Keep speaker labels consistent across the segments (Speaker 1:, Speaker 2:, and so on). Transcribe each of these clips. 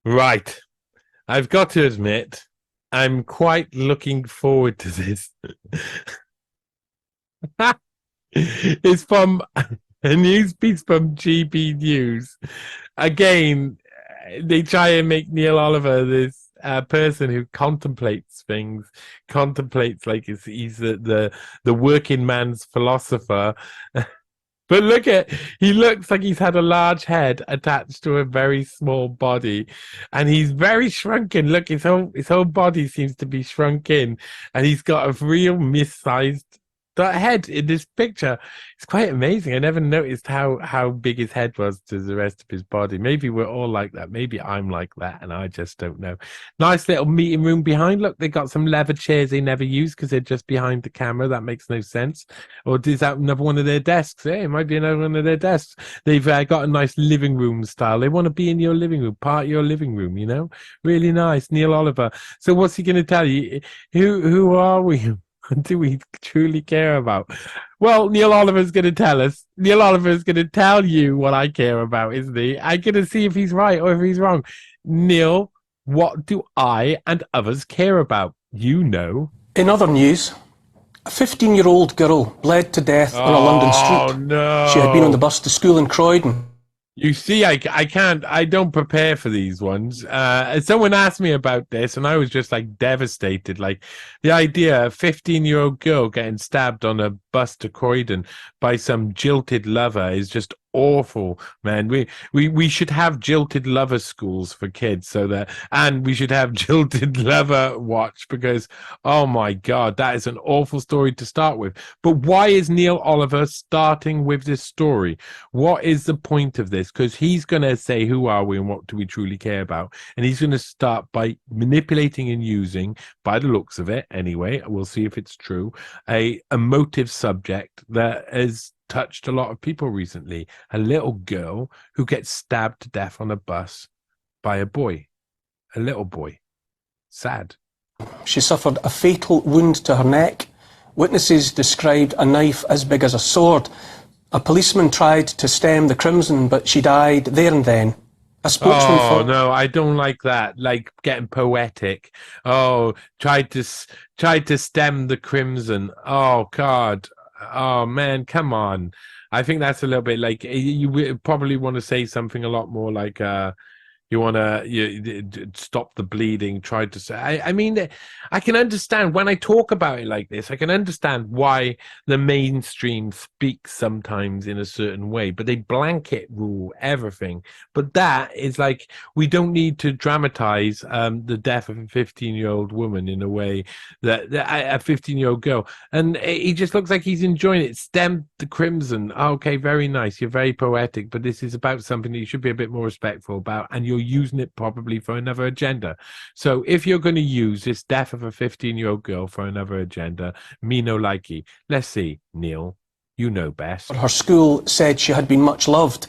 Speaker 1: Right. I've got to admit, I'm quite looking forward to this. It's from a news piece from GB News. Again, they try and make Neil Oliver this person who contemplates things, contemplates like he's the working man's philosopher. But look at, he looks like he's had a large head attached to a very small body, and he's very shrunken. Look, his whole body seems to be shrunken, and he's got a real missized that head in this picture. It's quite amazing. I never noticed how big his head was to the rest of his body. Maybe we're all like that. Maybe I'm like that, and I just don't know. Nice little meeting room behind. Look, they got some leather chairs they never use because they're just behind the camera. That makes no sense. Or is that another one of their desks? Yeah, it might be another one of their desks. They've got a nice living room style. They want to be in your living room, part of your living room, you know? Really nice. Neil Oliver. So what's he going to tell you? Who are we? Do we truly care about? Well, Neil Oliver's going to tell us. Neil Oliver's going to tell you what I care about, isn't he? I'm going to see if he's right or if he's wrong. Neil, what do I and others care about? You know.
Speaker 2: In other news, a 15-year-old girl bled to death on a London street.
Speaker 1: No.
Speaker 2: She had been on the bus to school in Croydon.
Speaker 1: You see, I don't prepare for these ones. Someone asked me about this, and I was just like devastated. Like the idea, a 15-year-old girl getting stabbed on a bus to Croydon by some jilted lover is just awful, man. We should have jilted lover schools for kids, and we should have jilted lover watch, because oh my god, that is an awful story to start with. But why is Neil Oliver starting with this story? What is the point of this? Because he's going to say, who are we and what do we truly care about? And he's going to start by manipulating and using, by the looks of it anyway, we'll see if it's true, a emotive subject that is touched a lot of people recently. A little girl who gets stabbed to death on a bus by a boy, a little boy. Sad.
Speaker 2: She suffered a fatal wound to her neck. Witnesses described a knife as big as a sword. A policeman tried to stem the crimson, but she died there and then. A spokesman
Speaker 1: for... no, I don't like that. Like getting poetic. Oh, tried to stem the crimson. Oh God. Oh man, come on. I think that's a little bit like, you probably want to say something a lot more like you want to stop the bleeding, try to say. I mean, I can understand when I talk about it like this, I can understand why the mainstream speaks sometimes in a certain way, but they blanket rule everything. But that is like, we don't need to dramatize the death of a 15-year-old woman in a way that a 15-year-old girl. And he just looks like he's enjoying it. Stem the crimson. Okay, very nice. You're very poetic, but this is about something that you should be a bit more respectful about, and you're using it probably for another agenda. So if you're going to use this death of a 15-year-old girl for another agenda, me no likey. Let's see, Neil, you know best.
Speaker 2: Her school said she had been much loved,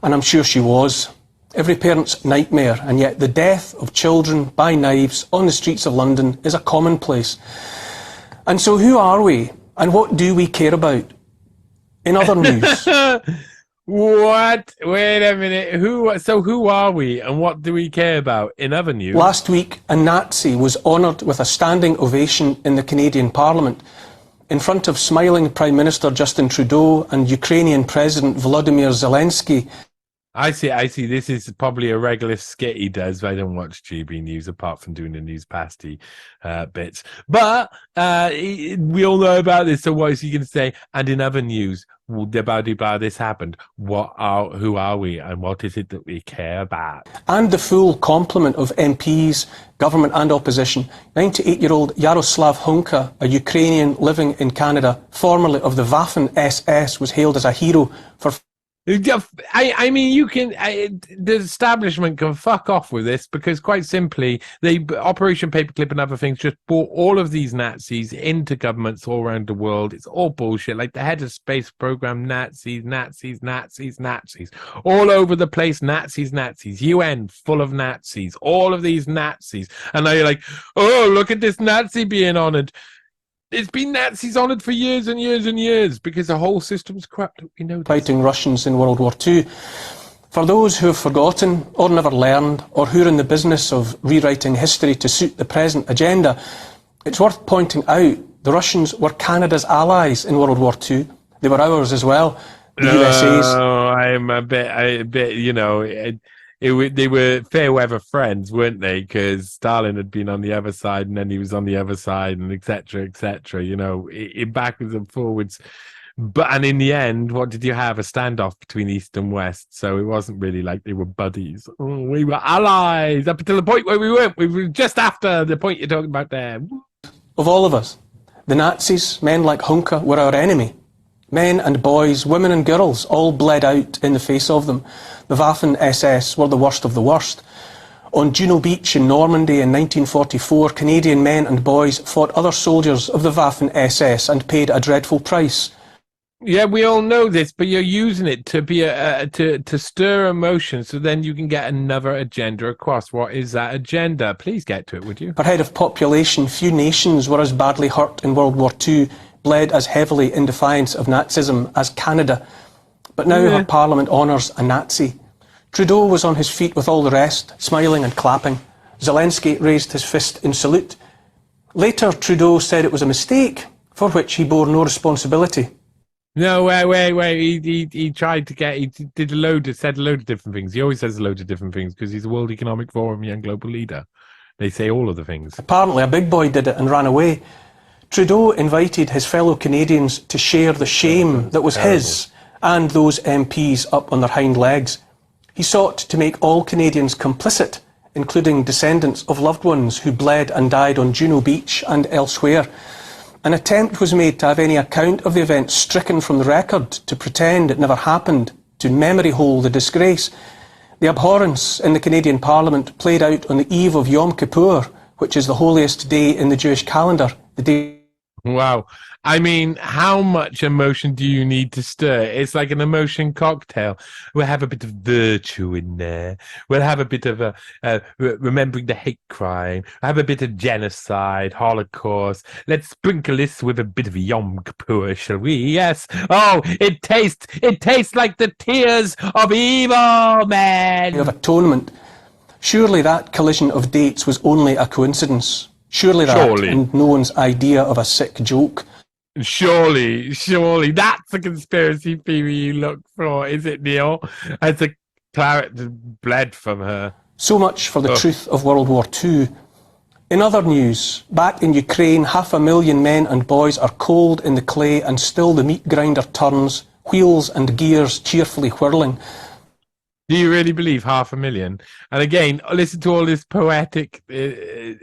Speaker 2: and I'm sure she was. Every parent's nightmare, and yet the death of children by knives on the streets of London is a commonplace. And so who are we, and what do we care about? In other news...
Speaker 1: What? Wait a minute. Who are we and what do we care about? In other news,
Speaker 2: last week a Nazi was honoured with a standing ovation in the Canadian Parliament in front of smiling Prime Minister Justin Trudeau and Ukrainian President Volodymyr Zelensky.
Speaker 1: I see. This is probably a regular skit he does. I don't watch GB News apart from doing the NEWSPASTY bits. But we all know about this, so what is he going to say? And in other news, this happened. Who are we and what is it that we care about? And
Speaker 2: the full complement of MPs, government and opposition. 98-year-old Yaroslav Hunka, a Ukrainian living in Canada, formerly of the Waffen SS, was hailed as a hero for...
Speaker 1: I mean, the establishment can fuck off with this, because quite simply, Operation Paperclip and other things just brought all of these Nazis into governments all around the world. It's all bullshit. Like the head of space program, Nazis, all over the place. Nazis, UN full of Nazis, all of these Nazis. And now you're like, oh, look at this Nazi being honored. It's been Nazis honoured for years and years and years because the whole system's corrupt. We know this.
Speaker 2: Fighting Russians in World War II. For those who have forgotten or never learned, or who are in the business of rewriting history to suit the present agenda, it's worth pointing out the Russians were Canada's allies in World War II. They were ours as well, the USA's.
Speaker 1: I'm a bit, you know, they were fair weather friends, weren't they? Because Stalin had been on the other side, and then he was on the other side, and etc. You know, backwards and forwards. But and in the end, what did you have? A standoff between East and West. So it wasn't really like they were buddies. We were allies up until the point where we weren't. We were just after the point you're talking about there.
Speaker 2: Of all of us, the Nazis, men like Hunka, were our enemy. Men and boys, women and girls, all bled out in the face of them. The Waffen-SS were the worst of the worst. On Juno Beach in Normandy in 1944, Canadian men and boys fought other soldiers of the Waffen-SS and paid a dreadful price.
Speaker 1: Yeah, we all know this, but you're using it to be to stir emotion, so then you can get another agenda across. What is that agenda? Please get to it, would you?
Speaker 2: Per head of population, few nations were as badly hurt in World War II, bled as heavily in defiance of Nazism as Canada. But now her parliament honours a Nazi. Trudeau was on his feet with all the rest, smiling and clapping. Zelensky raised his fist in salute. Later, Trudeau said it was a mistake, for which he bore no responsibility.
Speaker 1: No, wait. He tried to get. He did said a load of different things. He always says a load of different things because he's a World Economic Forum young global leader. They say all of the things.
Speaker 2: Apparently, a big boy did it and ran away. Trudeau invited his fellow Canadians to share the shame that was his and those MPs up on their hind legs. He sought to make all Canadians complicit, including descendants of loved ones who bled and died on Juno Beach and elsewhere. An attempt was made to have any account of the event stricken from the record, to pretend it never happened, to memory hole the disgrace. The abhorrence in the Canadian Parliament played out on the eve of Yom Kippur, which is the holiest day in the Jewish calendar, the day...
Speaker 1: Wow. I mean, how much emotion do you need to stir? It's like an emotion cocktail. We'll have a bit of virtue in there. We'll have a bit of remembering the hate crime. We'll have a bit of genocide, Holocaust. Let's sprinkle this with a bit of Yom Kippur, shall we? Yes. Oh, it tastes like the tears of evil men.
Speaker 2: Of atonement. Surely that collision of dates was only a coincidence. Surely that, and no one's idea of a sick joke.
Speaker 1: Surely, that's a conspiracy theory you look for, is it, Neil? As a claret bled from her.
Speaker 2: So much for the truth of World War II. In other news, back in Ukraine, 500,000 men and boys are cold in the clay and still the meat grinder turns, wheels and gears cheerfully whirling.
Speaker 1: Do you really believe 500,000? And again, listen to all this poetic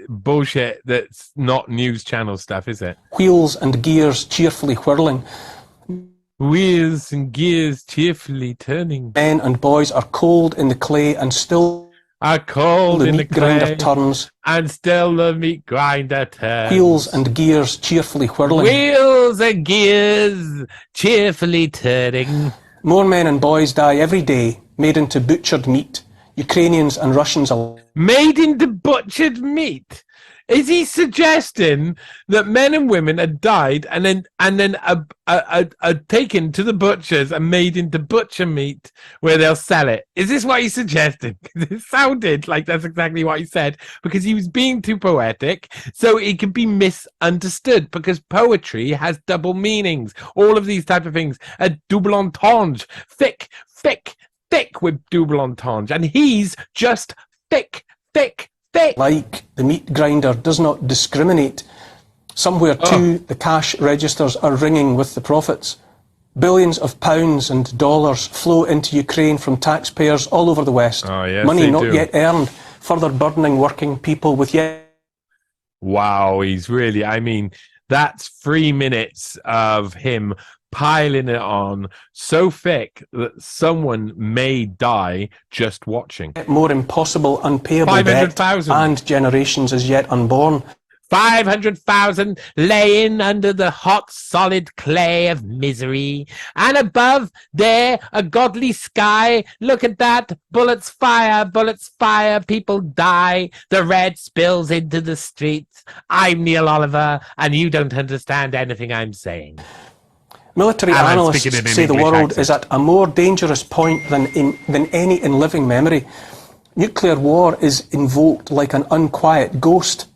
Speaker 1: bullshit that's not news channel stuff, is it?
Speaker 2: Wheels and gears cheerfully whirling.
Speaker 1: Wheels and gears cheerfully turning.
Speaker 2: Men and boys are cold in the clay and still
Speaker 1: are cold
Speaker 2: the
Speaker 1: in
Speaker 2: meat
Speaker 1: the clay,
Speaker 2: grinder turns.
Speaker 1: And still the meat grinder turns.
Speaker 2: Wheels and gears cheerfully whirling.
Speaker 1: Wheels and gears cheerfully turning.
Speaker 2: More men and boys die every day, made into butchered meat. Ukrainians and Russians alike.
Speaker 1: Made into butchered meat? Is he suggesting that men and women had died and then are taken to the butchers and made into butcher meat where they'll sell it? Is this what he's suggesting? It sounded like that's exactly what he said, because he was being too poetic, so it can be misunderstood, because poetry has double meanings. All of these type of things, a double entendre, thick with double entendre, and he's just thick.
Speaker 2: Like the meat grinder does not discriminate. Somewhere too, the cash registers are ringing with the profits. Billions of pounds and dollars flow into Ukraine from taxpayers all over the West.
Speaker 1: Yes,
Speaker 2: money not yet earned, further burdening working people with yet...
Speaker 1: Wow, he's really, I mean, that's 3 minutes of him piling it on so thick that someone may die just watching.
Speaker 2: More impossible, unpayable
Speaker 1: 500,000
Speaker 2: and generations as yet unborn.
Speaker 1: 500,000 laying under the hot, solid clay of misery. And above there, a godly sky. Look at that. Bullets fire, people die. The red spills into the streets. I'm Neil Oliver, and you don't understand anything I'm saying.
Speaker 2: Military
Speaker 1: And I'm
Speaker 2: analysts
Speaker 1: speaking in an
Speaker 2: say the
Speaker 1: English
Speaker 2: world
Speaker 1: accent.
Speaker 2: is at a more dangerous point than any in living memory. Nuclear war is invoked like an unquiet ghost.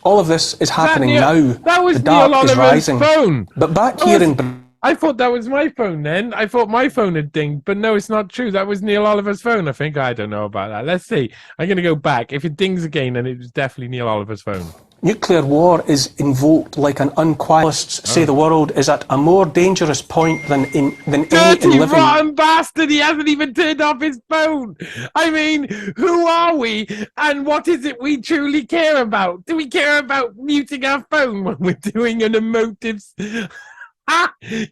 Speaker 2: All of this is happening now.
Speaker 1: That was
Speaker 2: The
Speaker 1: Neil
Speaker 2: dark is
Speaker 1: Oliver's
Speaker 2: rising.
Speaker 1: phone.
Speaker 2: But back here in
Speaker 1: I thought that was my phone then. I thought my phone had dinged, but no, it's not true. That was Neil Oliver's phone, I think. I don't know about that. Let's see. I'm going to go back. If it dings again, then it was definitely Neil Oliver's phone.
Speaker 2: nuclear war is invoked like an unquiet. Say the world is at a more dangerous point than any in
Speaker 1: Dirty,
Speaker 2: living.
Speaker 1: rotten bastard! He hasn't even turned off his phone. I mean, who are we, and what is it we truly care about? Do we care about muting our phone when we're doing an emotive?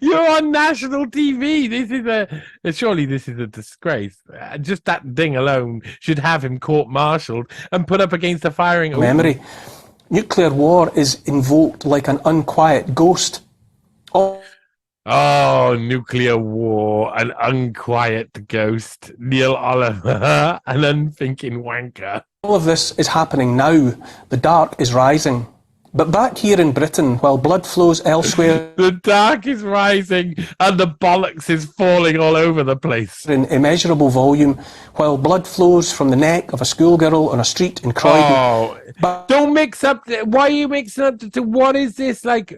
Speaker 1: You're on national TV. This is surely this is a disgrace. Just that ding alone should have him court-martialed and put up against the firing.
Speaker 2: Memory. Nuclear war is invoked like an unquiet ghost.
Speaker 1: Oh, nuclear war, an unquiet ghost, Neil Oliver, an unthinking wanker.
Speaker 2: All of this is happening now. The dark is rising. But back here in Britain, while blood flows elsewhere,
Speaker 1: the dark is rising and the bollocks is falling all over the place.
Speaker 2: In immeasurable volume, while blood flows from the neck of a schoolgirl on a street in Croydon.
Speaker 1: Oh, but don't mix up. Why are you mixing up to what is this like?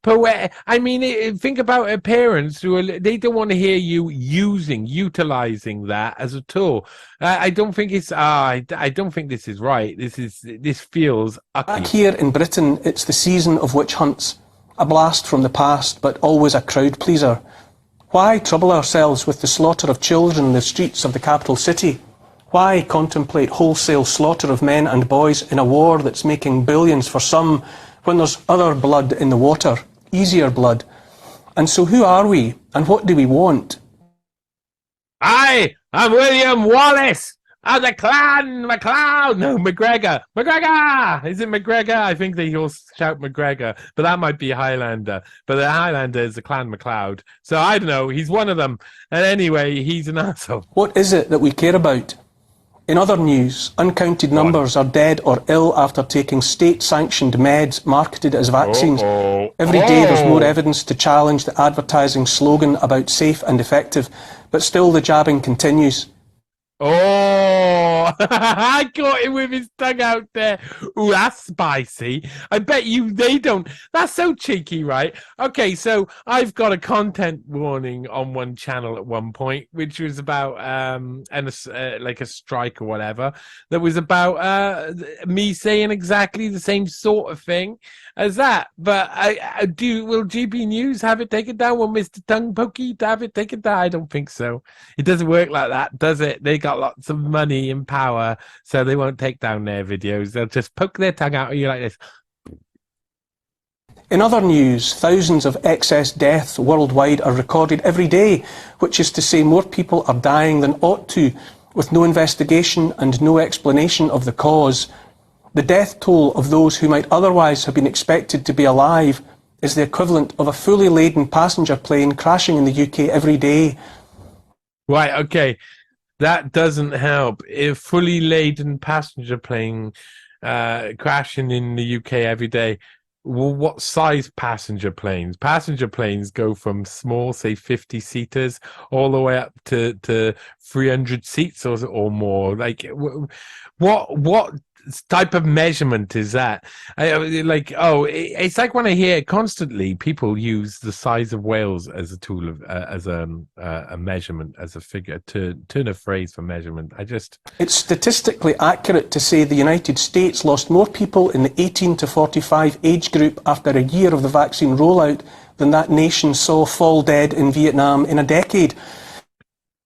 Speaker 1: Poet? I mean, think about parents who they don't want to hear you utilizing that as a tool. I don't think it's. I don't think this is right. This feels ugly.
Speaker 2: Back here in Britain, it's the season of witch hunts, a blast from the past, but always a crowd pleaser. Why trouble ourselves with the slaughter of children in the streets of the capital city? Why contemplate wholesale slaughter of men and boys in a war that's making billions for some when there's other blood in the water, easier blood? And so who are we, and what do we want?
Speaker 1: I'm William Wallace of the Clan MacLeod. No, McGregor. McGregor! Is it McGregor? I think they all shout McGregor, but that might be Highlander. But the Highlander is the Clan MacLeod. So I don't know. He's one of them. And anyway, he's an asshole.
Speaker 2: What is it that we care about? In other news, uncounted numbers are dead or ill after taking state-sanctioned meds marketed as vaccines. Every day there's more evidence to challenge the advertising slogan about safe and effective, but still the jabbing continues.
Speaker 1: Oh, I caught him with his tongue out there. Ooh, that's spicy. I bet you they don't. That's so cheeky, right? Okay, so I've got a content warning on one channel at one point, which was about like a strike or whatever. That was about me saying exactly the same sort of thing as that. But will GB News have it taken down? Will Mr. Tongue Pokey have it taken down? I don't think so. It doesn't work like that, does it? They got lots of money and power, so they won't take down their videos. They'll just poke their tongue out at you like this.
Speaker 2: In other news, thousands of excess deaths worldwide are recorded every day, which is to say more people are dying than ought to, with no investigation and no explanation of the cause. The death toll of those who might otherwise have been expected to be alive is the equivalent of a fully laden passenger plane crashing in the UK every day.
Speaker 1: Right, okay. That doesn't help. A fully laden passenger plane crashing in the UK every day. Well, what size passenger planes? Passenger planes go from small, say 50-seaters, all the way up to 300 seats or more. Like, what type of measurement is that? It's like when I hear constantly people use the size of whales as a tool of as a measurement, as a figure to turn a phrase for measurement.
Speaker 2: It's statistically accurate to say the United States lost more people in the 18 to 45 age group after a year of the vaccine rollout than that nation saw fall dead in Vietnam in a decade.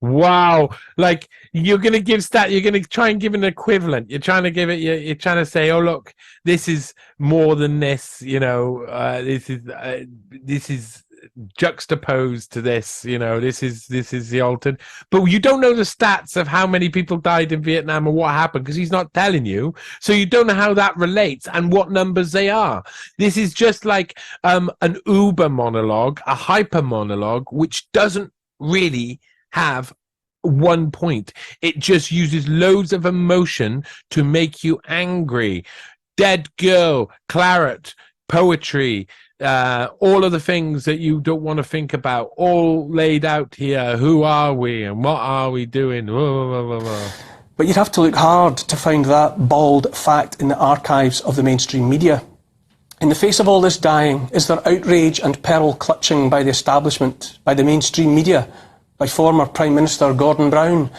Speaker 1: Wow, like you're going to try and give an equivalent. You're trying to give it, you're trying to say, oh, look, this is more than this, this is juxtaposed to this, this is the altered, but you don't know the stats of how many people died in Vietnam or what happened because he's not telling you, so you don't know how that relates and what numbers they are. This is just like an uber monologue, a hyper monologue, which doesn't really have one point. It just uses loads of emotion to make you angry. Dead girl, claret, poetry, all of the things that you don't want to think about, all laid out here. Who are we and what are we doing?
Speaker 2: But you'd have to look hard to find that bald fact in the archives of the mainstream media. In the face of all this dying, is there outrage and peril clutching by the establishment, by the mainstream media, by former Prime Minister Gordon Brown?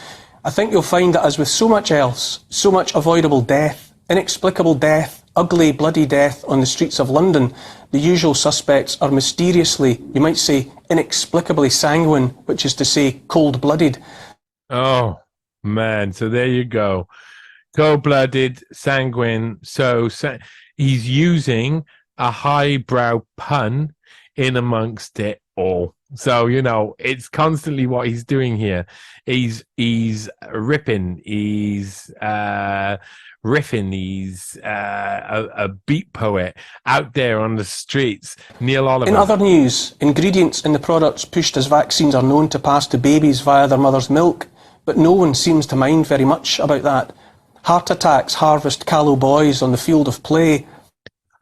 Speaker 2: I think you'll find that, as with so much else, so much avoidable death, inexplicable death, ugly, bloody death on the streets of London, the usual suspects are mysteriously, you might say, inexplicably sanguine, which is to say, cold-blooded.
Speaker 1: Oh, man. So there you go. Cold-blooded, sanguine. So he's using a highbrow pun in amongst it all. So, you know, it's constantly what he's doing here. He's ripping, he's riffing, he's a beat poet out there on the streets. Neil Oliver.
Speaker 2: In other news, ingredients in the products pushed as vaccines are known to pass to babies via their mother's milk, but no one seems to mind very much about that. Heart attacks harvest callow boys on the field of play.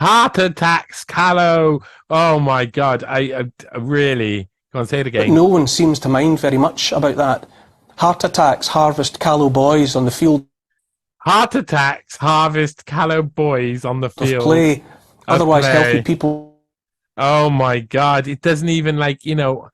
Speaker 1: Heart attacks, callow. Oh my God, I really can't say it again.
Speaker 2: But no one seems to mind very much about that. Heart attacks harvest callow boys on the field.
Speaker 1: Heart attacks harvest callow boys on the field
Speaker 2: of play. Otherwise healthy people.
Speaker 1: Oh my God, it doesn't even, like, you know,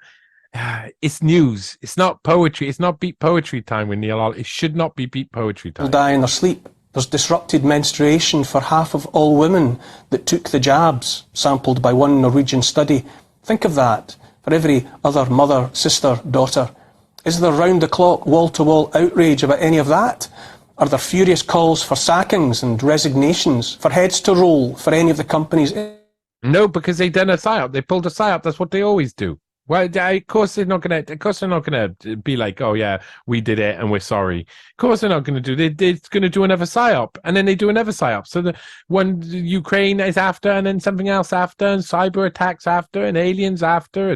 Speaker 1: it's news. It's not poetry. It's not beat poetry time with Neil Oliver. It should not be beat poetry time.
Speaker 2: Die in their sleep. There's disrupted menstruation for half of all women that took the jabs, sampled by one Norwegian study. Think of that for every other mother, sister, daughter. Is there round-the-clock, wall-to-wall outrage about any of that? Are there furious calls for sackings and resignations, for heads to roll for any of the companies?
Speaker 1: No, because they done a psyop. They pulled a psyop. That's what they always do. Well, of course they're not gonna be like, oh yeah, we did it and we're sorry. Of course they're not gonna do. They're gonna do another psyop, and then they do another psyop. So the one Ukraine is after, and then something else after, and cyber attacks after, and aliens after,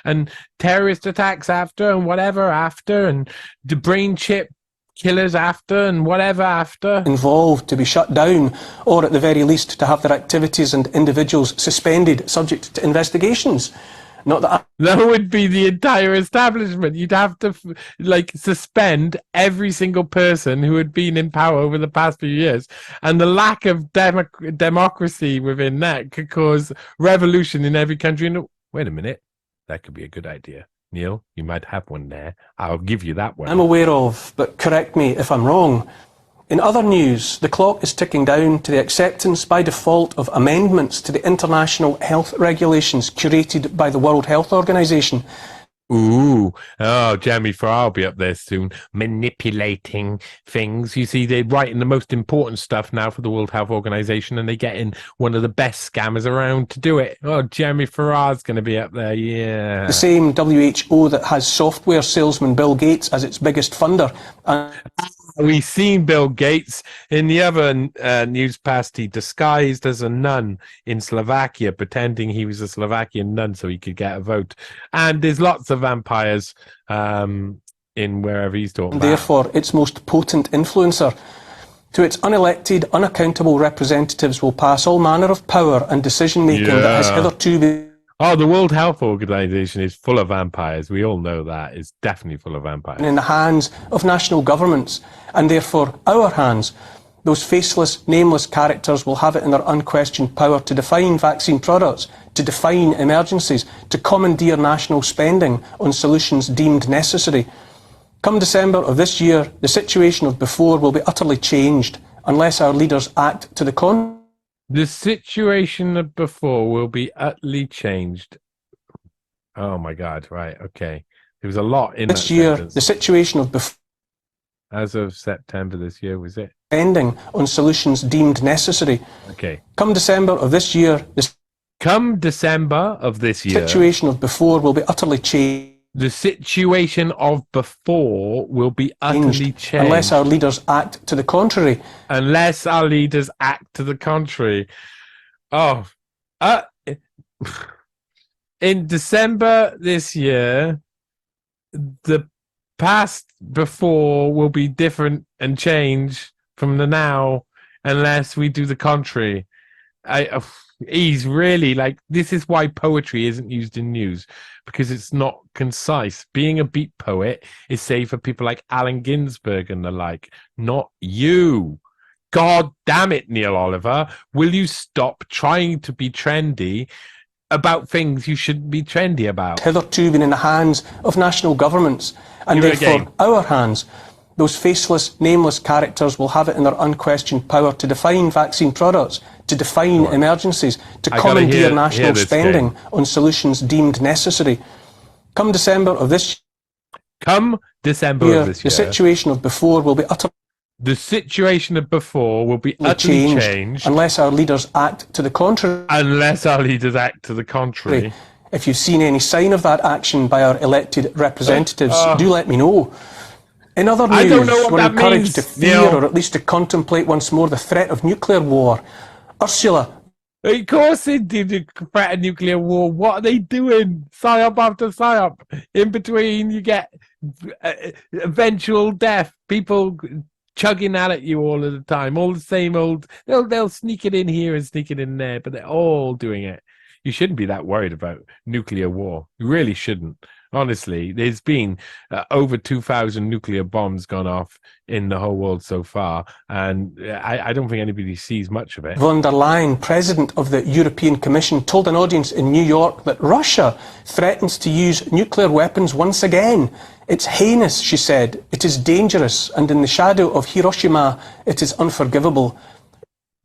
Speaker 1: and terrorist attacks after, and whatever after, and the brain chip killers after, and whatever after.
Speaker 2: Involved to be shut down, or at the very least to have their activities and individuals suspended, subject to investigations. Not that
Speaker 1: that would be the entire establishment. You'd have to suspend every single person who had been in power over the past few years, and the lack of democracy within that could cause revolution in every country. Wait a minute, that could be a good idea. Neil, you might have one there. I'll give you that one.
Speaker 2: I'm aware of, but correct me if I'm wrong. In other news, the clock is ticking down to the acceptance by default of amendments to the international health regulations curated by the World Health Organization.
Speaker 1: Ooh, oh, Jeremy Farrar will be up there soon, manipulating things. You see, they're writing the most important stuff now for the World Health Organization, and they get in one of the best scammers around to do it. Oh, Jeremy Farrar's going to be up there, yeah.
Speaker 2: The same WHO that has software salesman Bill Gates as its biggest funder.
Speaker 1: We've seen Bill Gates in the other NEWSPASTY disguised as a nun in Slovakia, pretending he was a Slovakian nun so he could get a vote. And there's lots of vampires in wherever he's talking about.
Speaker 2: Therefore, its most potent influencer. To its unelected, unaccountable representatives will pass all manner of power and decision-making that has hitherto been...
Speaker 1: Oh, the World Health Organization is full of vampires. We all know that. It's definitely full of vampires.
Speaker 2: In the hands of national governments, and therefore our hands. Those faceless, nameless characters will have it in their unquestioned power to define vaccine products, to define emergencies, to commandeer national spending on solutions deemed necessary. Come December of this year, the situation of before will be utterly changed unless our leaders act to the contrary.
Speaker 1: The situation of before will be utterly changed. Oh my God, right, okay. There was a lot in
Speaker 2: this
Speaker 1: that
Speaker 2: year,
Speaker 1: sentence.
Speaker 2: The situation of before...
Speaker 1: As of September this year, was it?
Speaker 2: Spending on solutions deemed necessary.
Speaker 1: Okay.
Speaker 2: Come December of this year...
Speaker 1: Come December of this year...
Speaker 2: The situation of before will be utterly changed.
Speaker 1: The situation of before will be utterly changed.
Speaker 2: Unless our leaders act to the contrary.
Speaker 1: Unless our leaders act to the contrary. Oh. In December this year, the past before will be different and change from the now unless we do the contrary. He's really like, this is why poetry isn't used in news, because it's not concise. Being a beat poet is safe for people like Allen Ginsberg and the like, not you. God damn it, Neil Oliver. Will you stop trying to be trendy about things you shouldn't be trendy about?
Speaker 2: Hitherto been in the hands of national governments, and therefore our hands. Those faceless, nameless characters will have it in their unquestioned power to define vaccine products, to define emergencies, to commandeer national spending on solutions deemed necessary. Come December of this year, the situation of before will be utterly changed unless our leaders act to the contrary. If you've seen any sign of that action by our elected representatives, do let me know. In other news, we're encouraged to fear, or at least to contemplate once more, the threat of nuclear war. Ursula.
Speaker 1: Of course they did the threat of nuclear war. What are they doing? Psyop after psyop. In between, you get eventual death. People chugging out at you all of the time. All the same old... They'll sneak it in here and sneak it in there, but they're all doing it. You shouldn't be that worried about nuclear war. You really shouldn't. Honestly, there's been over 2,000 nuclear bombs gone off in the whole world so far, and I don't think anybody sees much of it.
Speaker 2: Von der Leyen, president of the European Commission, told an audience in New York that Russia threatens to use nuclear weapons once again. It's heinous, she said. It is dangerous, and in the shadow of Hiroshima, it is unforgivable.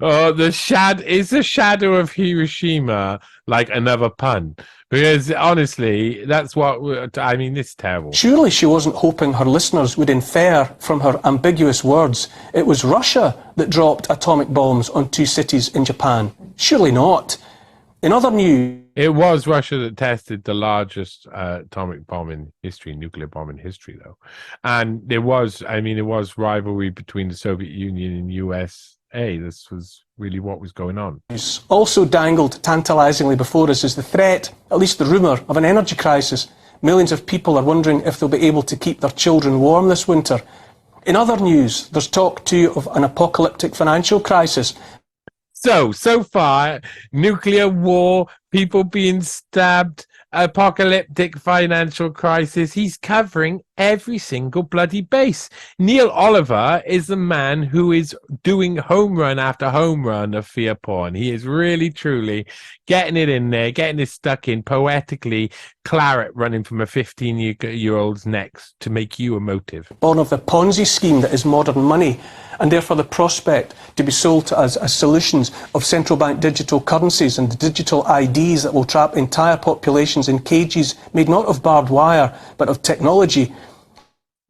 Speaker 1: Oh, the shadow of Hiroshima, like another pun. Because honestly, that's what I mean. This is terrible.
Speaker 2: Surely she wasn't hoping her listeners would infer from her ambiguous words it was Russia that dropped atomic bombs on 2 cities in Japan. Surely not. In other news,
Speaker 1: it was Russia that tested the largest atomic bomb in history, nuclear bomb in history, though, and there was rivalry between the Soviet Union and US. This was really what was going on.
Speaker 2: Also dangled tantalisingly before us is the threat, at least the rumour, of an energy crisis. Millions of people are wondering if they'll be able to keep their children warm this winter. In other news, there's talk too of an apocalyptic financial crisis.
Speaker 1: So far, nuclear war, people being stabbed, apocalyptic financial crisis. He's covering every single bloody base. Neil Oliver is the man who is doing home run after home run of fear porn. He is really, truly getting it in there, getting it stuck in poetically, claret running from a 15-year-old's neck to make you emotive.
Speaker 2: Born of the Ponzi scheme that is modern money, and therefore the prospect to be sold to us as solutions of central bank digital currencies and the digital IDs that will trap entire populations in cages made not of barbed wire, but of technology.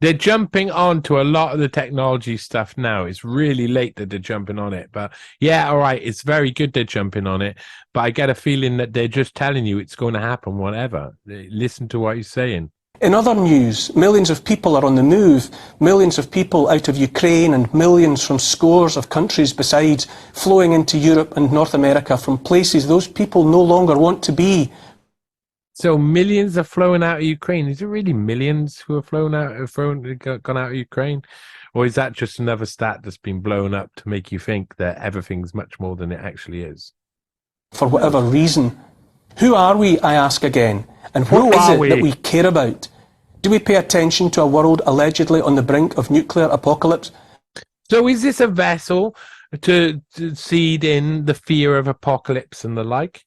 Speaker 1: They're jumping on to a lot of the technology stuff now. It's really late that they're jumping on it. But yeah, all right, it's very good they're jumping on it. But I get a feeling that they're just telling you it's going to happen, whatever. Listen to what he's saying.
Speaker 2: In other news, millions of people are on the move. Millions of people out of Ukraine and millions from scores of countries besides flowing into Europe and North America from places those people no longer want to be.
Speaker 1: So millions are flowing out of Ukraine. Is it really millions who are gone out of Ukraine? Or is that just another stat that's been blown up to make you think that everything's much more than it actually is?
Speaker 2: For whatever reason. Who are we, I ask again? And what is it that we care about? Do we pay attention to a world allegedly on the brink of nuclear apocalypse?
Speaker 1: So is this a vessel to seed in the fear of apocalypse and the like?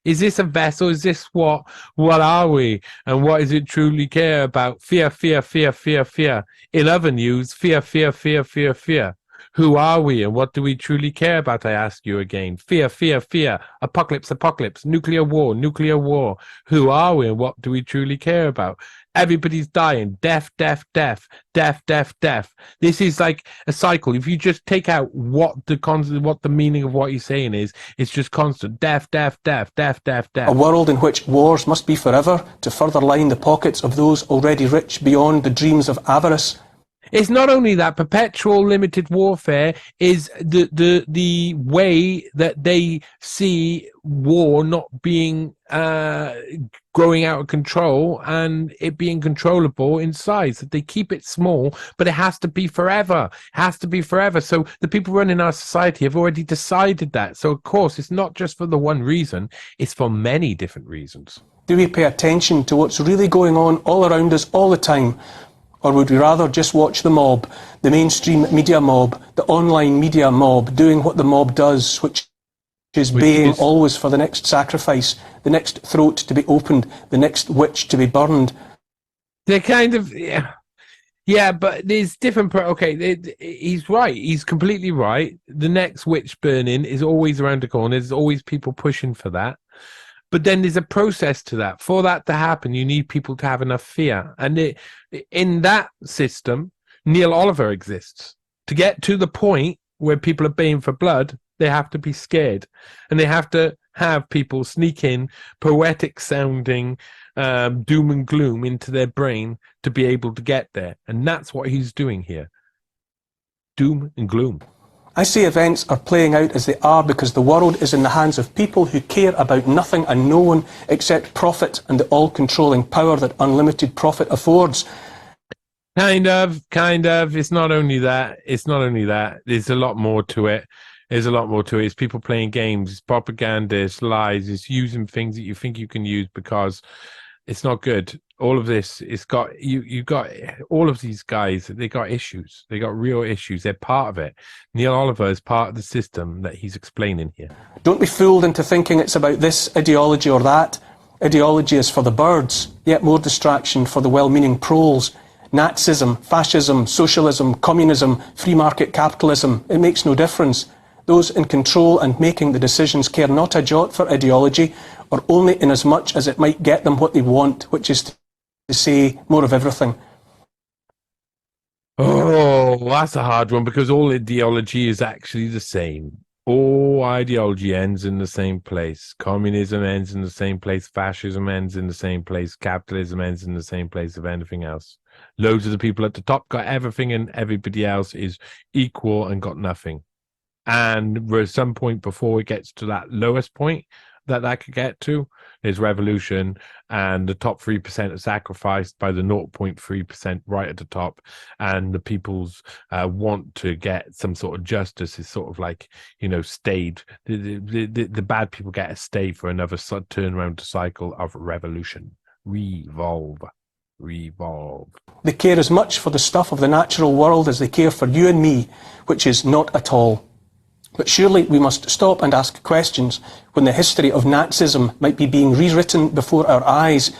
Speaker 1: Is this a vessel? Is this what are we? And what is it truly care about? Fear, fear, fear, fear, fear. In other news, fear, fear, fear, fear, fear. Who are we and what do we truly care about, I ask you again? Fear, fear, fear. Apocalypse, apocalypse. Nuclear war, nuclear war. Who are we and what do we truly care about? Everybody's dying. Death, death, death. Death, death, death. This is like a cycle. If you just take out what the meaning of what he's saying is, it's just constant. Death, death, death, death, death, death.
Speaker 2: A world in which wars must be forever to further line the pockets of those already rich beyond the dreams of avarice.
Speaker 1: It's not only that perpetual limited warfare is the way that they see war not being growing out of control and it being controllable in size. That they keep it small, but it has to be forever. It has to be forever. So the people running our society have already decided that. So of course, it's not just for the one reason; it's for many different reasons.
Speaker 2: Do we pay attention to what's really going on all around us all the time? Or would we rather just watch the mob, the mainstream media mob, the online media mob, doing what the mob does, which is baying always for the next sacrifice, the next throat to be opened, the next witch to be burned?
Speaker 1: They're kind of... Yeah, but there's different... he's right. He's completely right. The next witch burning is always around the corner. There's always people pushing for that. But then there's a process to that. For that to happen, you need people to have enough fear. And in that system, Neil Oliver exists. To get to the point where people are baying for blood, they have to be scared. And they have to have people sneak in poetic sounding doom and gloom into their brain to be able to get there. And that's what he's doing here. Doom and gloom.
Speaker 2: I say events are playing out as they are because the world is in the hands of people who care about nothing and no one except profit and the all-controlling power that unlimited profit affords.
Speaker 1: Kind of. It's not only that. There's a lot more to it. It's people playing games. It's propaganda. It's lies. It's using things that you think you can use because it's not good. All of this, it's got you got all of these guys. They got issues. They got real issues. They're part of it. Neil Oliver is part of the system that he's explaining here.
Speaker 2: Don't be fooled into thinking it's about this ideology or that. Ideology is for the birds, yet more distraction for the well-meaning proles. Nazism, fascism, socialism, communism, free market capitalism, it makes no difference. Those in control and making the decisions care not a jot for ideology, or only in as much as it might get them what they want, which is to say more of everything.
Speaker 1: Oh, that's a hard one because all ideology is actually the same. All ideology ends in the same place. Communism ends in the same place. Fascism ends in the same place. Capitalism ends in the same place of anything else. Loads of the people at the top got everything and everybody else is equal and got nothing. And at some point before it gets to that lowest point that could get to, is revolution, and the top 3% are sacrificed by the 0.3% right at the top, and the people's want to get some sort of justice is sort of like, stayed. The bad people get a stay for another turnaround cycle of revolution. Revolve. They care as much for the stuff of the natural world as they care for you and me, which is not at all. But surely we must stop and ask questions when the history of Nazism might be being rewritten before our eyes.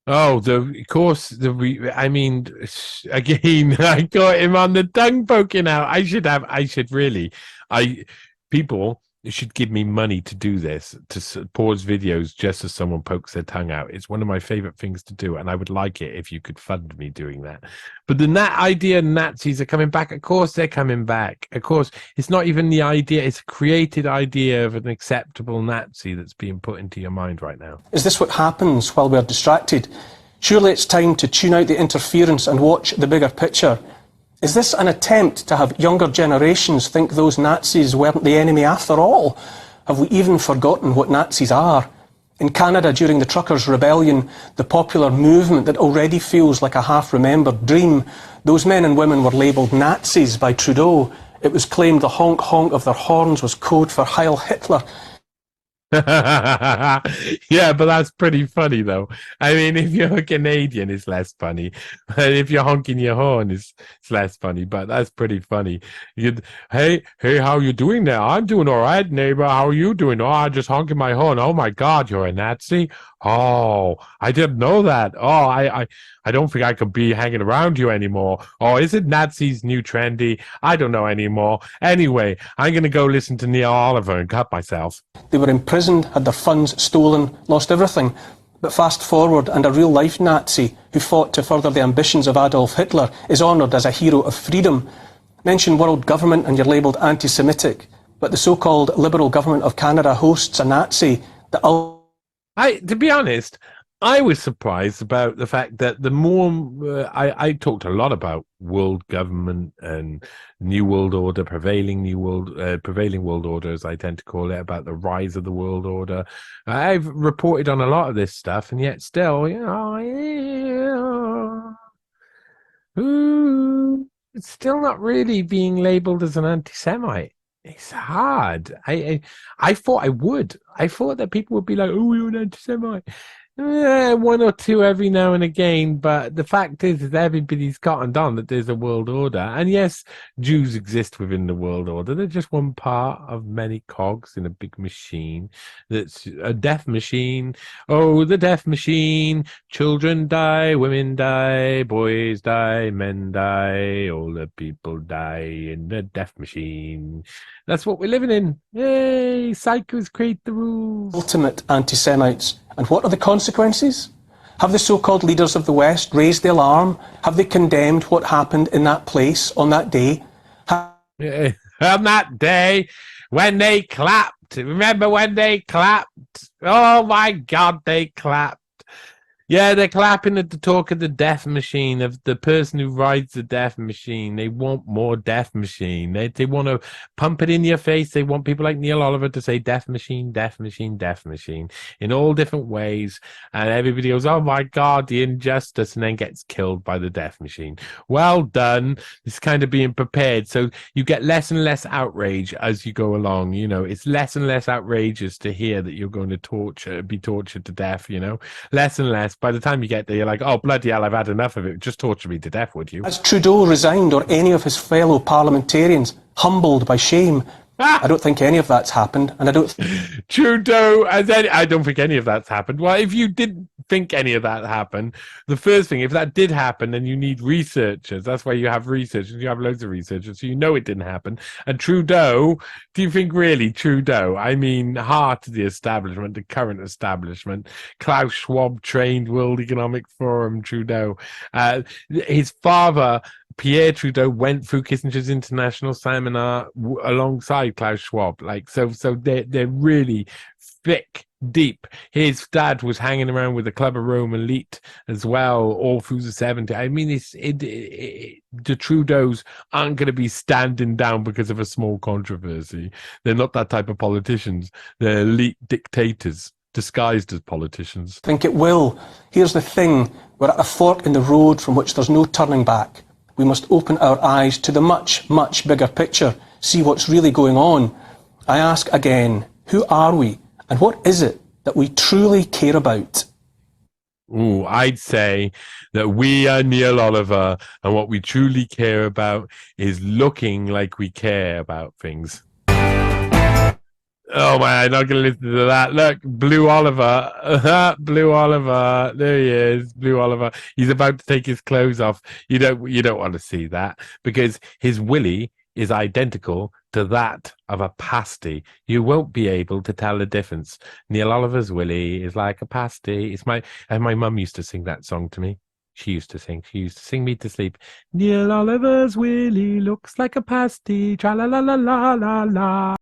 Speaker 1: Oh, again, I got him on the tongue poking out. People should give me money to do this, to pause videos just as someone pokes their tongue out. It's one of my favorite things to do, and I would like it if you could fund me doing that. But the idea Nazis are coming back, of course they're coming back. Of course, it's not even the idea, it's a created idea of an acceptable Nazi that's being put into your mind right now.
Speaker 2: Is this what happens while we're distracted? Surely it's time to tune out the interference and watch the bigger picture. Is this an attempt to have younger generations think those Nazis weren't the enemy after all? Have we even forgotten what Nazis are? In Canada, during the Truckers' Rebellion, the popular movement that already feels like a half-remembered dream, those men and women were labelled Nazis by Trudeau. It was claimed the honk-honk of their horns was code for Heil Hitler.
Speaker 1: Yeah, but that's pretty funny, though. I mean, if you're a Canadian, it's less funny. If you're honking your horn, it's less funny. But that's pretty funny. Hey, how you doing there? I'm doing all right, neighbor. How are you doing? Oh, I'm just honking my horn. Oh my God, you're a Nazi? Oh, I didn't know that. Oh, I don't think I could be hanging around you anymore. Oh, is it Nazis new trendy? I don't know anymore. Anyway, I'm going to go listen to Neil Oliver and cut myself.
Speaker 2: They were imprisoned, had their funds stolen, lost everything. But fast forward, and a real-life Nazi who fought to further the ambitions of Adolf Hitler is honoured as a hero of freedom. Mention world government and you're labelled anti-Semitic. But the so-called Liberal government of Canada hosts a Nazi,
Speaker 1: to be honest, I was surprised about the fact that the more I talked a lot about world government and new world order, prevailing world order, as I tend to call it, about the rise of the world order. I've reported on a lot of this stuff, and yet still, it's still not really being labeled as an anti-Semite. It's hard. I thought I would. I thought that people would be like, "Oh, you're an anti-Semite." One or two every now and again, but the fact is everybody's cottoned on that there's a world order. And yes, Jews exist within the world order. They're just one part of many cogs in a big machine that's a death machine. Oh, the death machine. Children die, women die, boys die, men die, all the people die in the death machine. That's what we're living in. Yay, psychos create the rules.
Speaker 2: Ultimate anti-Semites. And what are the consequences? Have the so-called leaders of the West raised the alarm? Have they condemned what happened in that place on that day?
Speaker 1: On that day when they clapped. Remember when they clapped? Oh my God, they clapped. Yeah, they're clapping at the talk of the death machine, of the person who rides the death machine. They want more death machine. They want to pump it in your face. They want people like Neil Oliver to say death machine, death machine, death machine in all different ways. And everybody goes, oh my God, the injustice, and then gets killed by the death machine. Well done. It's kind of being prepared. So you get less and less outrage as you go along. You know, it's less and less outrageous to hear that you're going to be tortured to death, you know, less and less. By the time you get there, you're like, oh, bloody hell, I've had enough of it. Just torture me to death, would you?
Speaker 2: Has Trudeau resigned, or any of his fellow parliamentarians humbled by shame? I don't think any of that's happened, and I don't...
Speaker 1: Trudeau, I don't think any of that's happened. Well, if you didn't think any of that happened, the first thing, if that did happen, then you need researchers. That's why you have researchers. You have loads of researchers, so you know it didn't happen. And Trudeau, do you think really Trudeau? I mean, heart of the establishment, the current establishment, Klaus Schwab trained World Economic Forum, Trudeau. His father, Pierre Trudeau, went through Kissinger's international seminar alongside Klaus Schwab. Like, so they're really thick, deep. His dad was hanging around with the Club of Rome elite as well, all through the 70s. I mean, the Trudeaus aren't going to be standing down because of a small controversy. They're not that type of politicians. They're elite dictators disguised as politicians.
Speaker 2: I think it will. Here's the thing. We're at a fork in the road from which there's no turning back. We must open our eyes to the much, much bigger picture, see what's really going on. I ask again, who are we, and what is it that we truly care about?
Speaker 1: Ooh, I'd say that we are Neil Oliver, and what we truly care about is looking like we care about things. Oh man, I'm not gonna listen to that. Look, Blue Oliver, Blue Oliver. There he is, Blue Oliver. He's about to take his clothes off. You don't want to see that because his willy is identical to that of a pasty. You won't be able to tell the difference. Neil Oliver's willy is like a pasty. And my mum used to sing that song to me. She used to sing me to sleep. Neil Oliver's willy looks like a pasty. Tra la la la la la la.